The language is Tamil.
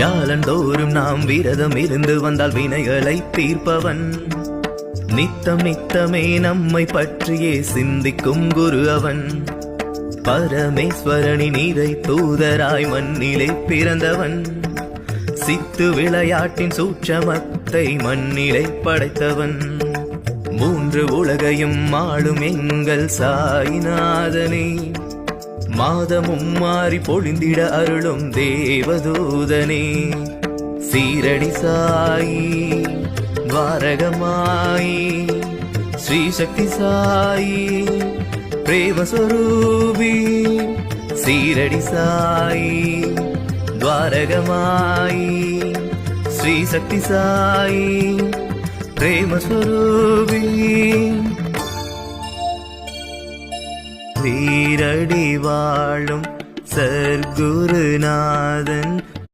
வியாழந்தோறும் நாம் விரதம் இருந்து வந்தால் வினைகளை தீர்ப்பவன். நித்தம் நித்தமே நம்மை பற்றியே சிந்திக்கும் குரு அவன். பரமேஸ்வரனின் இறை தூதராய் மண்ணிலே பிறந்தவன். சித்து விளையாட்டின் சூட்சமத்தை மண்ணிலே படைத்தவன். மூன்று உலகையும் ஆளும் எங்கள் சாய்நாதனே. மாதமும் மாறி பொழிந்திட அருளும் தேவதூதனே. சீரடி சாயி துவாரகமாயி ஸ்ரீ சக்தி சாயி பிரேமஸ்வரூபி. சீரடி சாயி துவாரகமாயி ஸ்ரீ சக்தி சாயி பிரேமஸ்வரூபி. வீரடி வாழும் சர்க்குருநாதன்